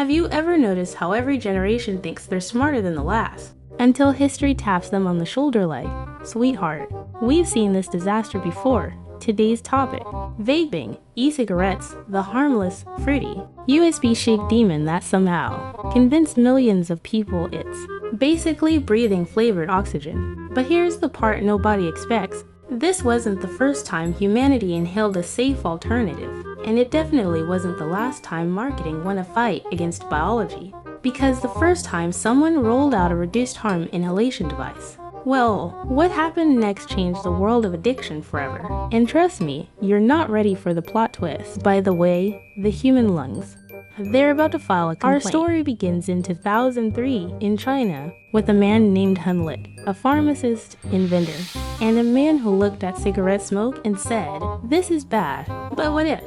Have you ever noticed how every generation thinks they're smarter than the last? Until history taps them on the shoulder like, sweetheart, we've seen this disaster before. Today's topic: vaping, e-cigarettes, the harmless, fruity, USB chic demon that somehow convinced millions of people it's basically breathing flavored oxygen. But here's the part nobody expects. This wasn't the first time humanity inhaled a safe alternative, and it definitely wasn't the last time marketing won a fight against biology. Because the first time someone rolled out a reduced harm inhalation device. Well, what happened next changed the world of addiction forever. And trust me, you're not ready for the plot twist. By the way, the human lungs. They're about to file a complaint. Our story begins in 2003 in China with a man named Hunlik, a pharmacist, inventor, and a man who looked at cigarette smoke and said, "This is bad, but what if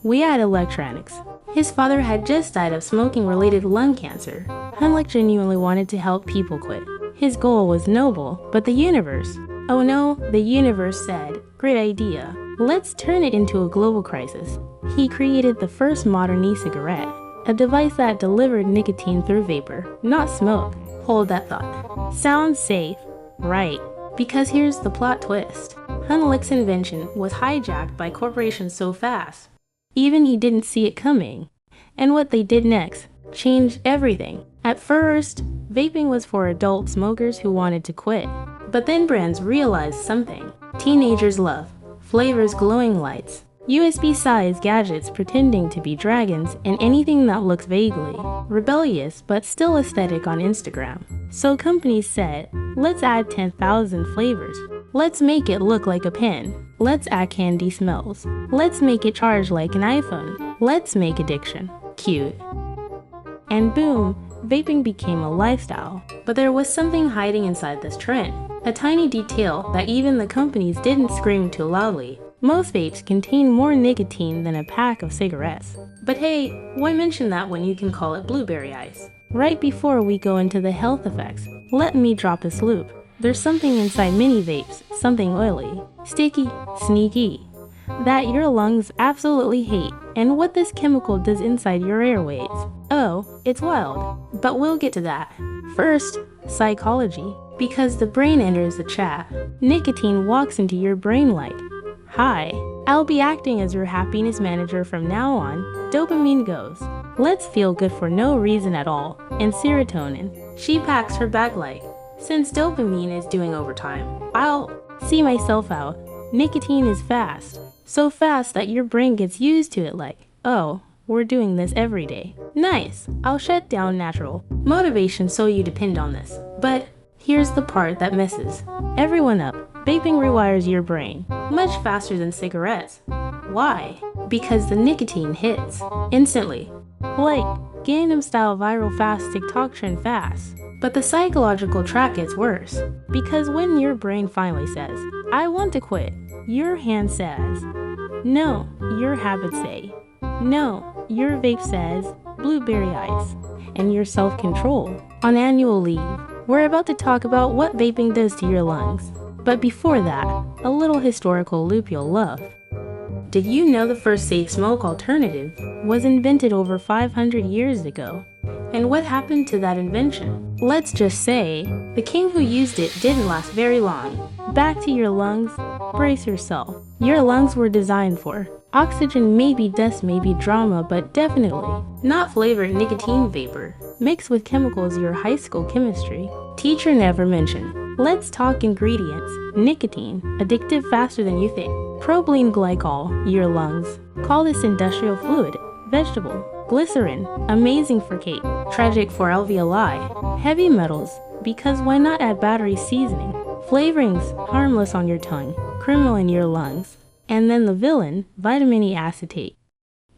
we had electronics?" His father had just died of smoking-related lung cancer. Hunlik genuinely wanted to help people quit. His goal was noble, but the universe, oh no, the universe said, "Great idea. Let's turn it into a global crisis." He created the first modern e-cigarette, a device that delivered nicotine through vapor, not smoke. Hold that thought. Sounds safe, right? Because here's the plot twist. Hunlik's invention was hijacked by corporations so fast, even he didn't see it coming. And what they did next changed everything. At first, vaping was for adult smokers who wanted to quit. But then brands realized something. Teenagers love flavors, glowing lights, USB-sized gadgets pretending to be dragons, and anything that looks vaguely rebellious but still aesthetic on Instagram. So companies said, let's add 10,000 flavors. Let's make it look like a pen. Let's add candy smells. Let's make it charge like an iPhone. Let's make addiction cute. And boom, vaping became a lifestyle. But there was something hiding inside this trend. A tiny detail that even the companies didn't scream too loudly. Most vapes contain more nicotine than a pack of cigarettes. But hey, why mention that when you can call it blueberry ice? Right before we go into the health effects, let me drop this loop. There's something inside mini vapes, something oily, sticky, sneaky, that your lungs absolutely hate, and what this chemical does inside your airways. Oh, it's wild, but we'll get to that. First, psychology. Because the brain enters the chat, nicotine walks into your brain like, "Hi, I'll be acting as your happiness manager from now on." Dopamine goes, "Let's feel good for no reason at all." And serotonin, she packs her bag like, "Since dopamine is doing overtime, I'll see myself out." Nicotine is fast. So fast that your brain gets used to it like, oh, we're doing this every day. Nice, I'll shut down natural motivation so you depend on this. But here's the part that messes everyone up. Vaping rewires your brain much faster than cigarettes. Why? Because the nicotine hits instantly. Like Gangnam Style viral fast TikTok trend fast. But the psychological track gets worse. Because when your brain finally says, "I want to quit," your hand says, "No," your habits say, "No," your vape says, "Blueberry ice," and your self-control. On annual leave, we're about to talk about what vaping does to your lungs. But before that, a little historical loop you'll love. Did you know the first safe smoke alternative was invented over 500 years ago? And what happened to that invention? Let's just say, the king who used it didn't last very long. Back to your lungs, brace yourself. Your lungs were designed for oxygen, maybe dust, maybe drama, but definitely not flavored nicotine vapor, mixed with chemicals your high school chemistry teacher never mentioned. Let's talk ingredients. Nicotine, addictive faster than you think. Propylene glycol, your lungs. Call this industrial fluid. Vegetable. Glycerin, amazing for cake. Tragic for alveoli. Heavy metals, because why not add battery seasoning? Flavorings, harmless on your tongue. Criminal in your lungs. And then the villain, vitamin E acetate.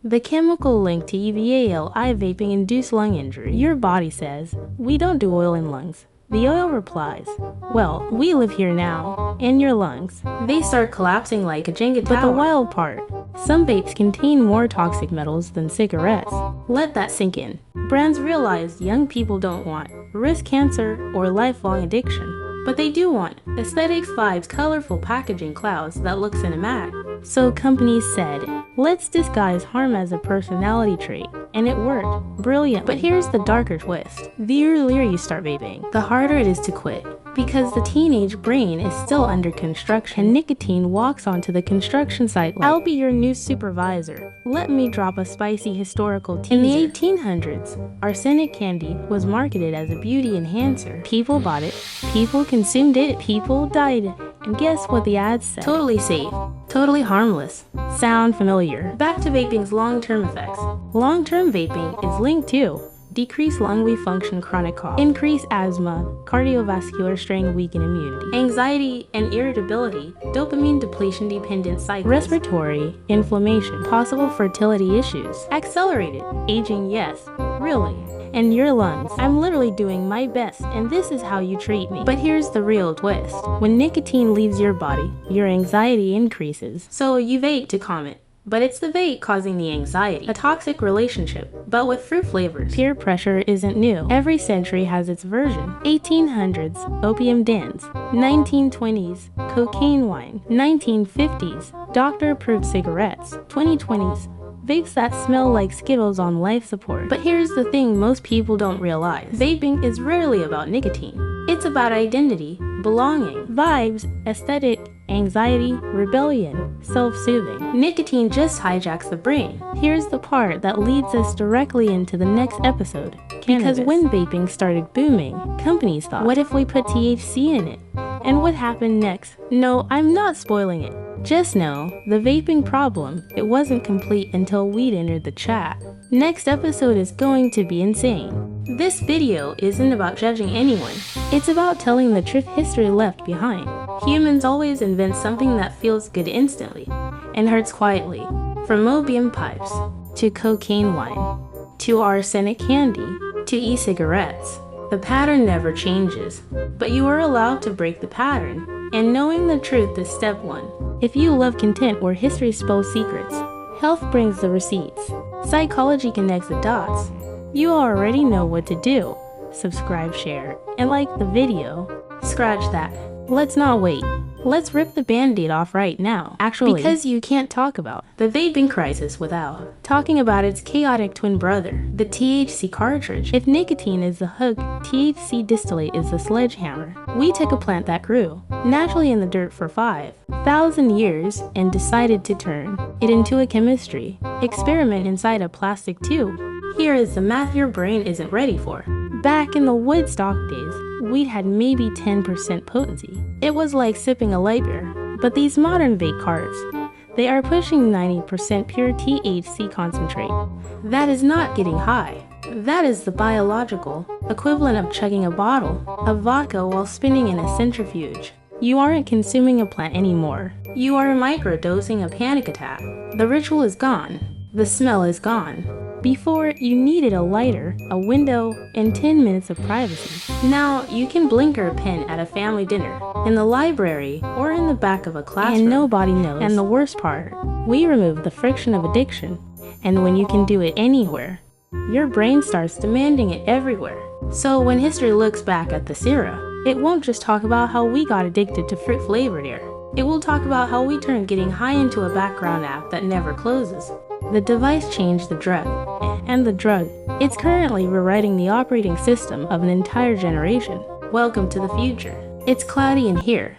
The chemical linked to EVAL vaping induced lung injury. Your body says, "We don't do oil in lungs." The oil replies, "Well, we live here now." In your lungs, they start collapsing like a Jenga tower. But the wild part, some vapes contain more toxic metals than cigarettes. Let that sink in. Brands realize young people don't want risk cancer or lifelong addiction. But they do want aesthetics, vibes, colorful packaging, clouds that look cinematic. So companies said, let's disguise harm as a personality trait. and it worked. Brilliant. But here's the darker twist. The earlier you start vaping, the harder it is to quit. Because the teenage brain is still under construction, and nicotine walks onto the construction site like, I'll be your new supervisor. Let me drop a spicy historical teaser. In the 1800s, arsenic candy was marketed as a beauty enhancer. People bought it, people consumed it, people died. And guess what the ads said? Totally safe, totally harmless. Sound familiar? Back to vaping's long-term effects. Long-term vaping is linked to decreased lung function, chronic cough, increased asthma, cardiovascular strain, weakened immunity, anxiety and irritability, dopamine depletion dependent cycles, respiratory inflammation, possible fertility issues, accelerated aging, yes, really, and your lungs. I'm literally doing my best, and this is how you treat me. But here's the real twist. When nicotine leaves your body, your anxiety increases. So you vape to calm it. But it's the vape causing the anxiety. A toxic relationship, but with fruit flavors. Peer pressure isn't new. Every century has its version. 1800s, opium dens. 1920s, cocaine wine. 1950s, doctor-approved cigarettes. 2020s, vapes that smell like Skittles on life support. But here's the thing most people don't realize. Vaping is rarely about nicotine. It's about identity, belonging, vibes, aesthetic, anxiety, rebellion, self-soothing. Nicotine just hijacks the brain. Here's the part that leads us directly into the next episode. Cannabis. Because when vaping started booming, companies thought, what if we put THC in it? And what happened next? No, I'm not spoiling it. Just know, the vaping problem, it wasn't complete until weed entered the chat. Next episode is going to be insane. This video isn't about judging anyone. It's about telling the truth history left behind. Humans always invent something that feels good instantly and hurts quietly. From opium pipes, to cocaine wine, to arsenic candy, to e-cigarettes. The pattern never changes, but you are allowed to break the pattern. And knowing the truth is step one. If you love content where history spells secrets, health brings the receipts, psychology connects the dots, you already know what to do. Subscribe, share, and like the video. Scratch that. Let's not wait. Let's rip the band-aid off right now. Actually, because you can't talk about the vaping crisis without talking about its chaotic twin brother, the THC cartridge. If nicotine is the hook, THC distillate is the sledgehammer. We took a plant that grew naturally in the dirt for 5,000 years and decided to turn it into a chemistry experiment inside a plastic tube. Here is the math your brain isn't ready for. Back in the Woodstock days, weed had maybe 10% potency. It was like sipping a light beer. But these modern vape carts, they are pushing 90% pure THC concentrate. That is not getting high. That is the biological equivalent of chugging a bottle of vodka while spinning in a centrifuge. You aren't consuming a plant anymore. You are microdosing a panic attack. The ritual is gone. The smell is gone. Before, you needed a lighter, a window, and 10 minutes of privacy. Now, you can blinker a pen at a family dinner, in the library, or in the back of a classroom. And nobody knows. And the worst part, we remove the friction of addiction. And when you can do it anywhere, your brain starts demanding it everywhere. So when history looks back at this era, it won't just talk about how we got addicted to fruit-flavored air. It will talk about how we turned getting high into a background app that never closes. The device changed the drug, and the drug, it's currently rewriting the operating system of an entire generation. Welcome to the future. It's cloudy in here.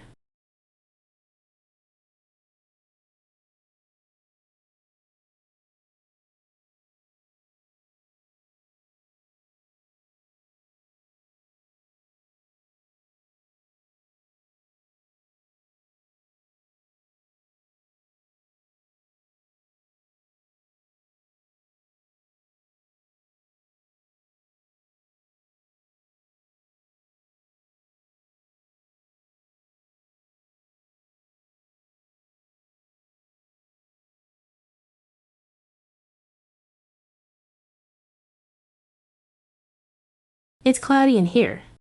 It's cloudy in here.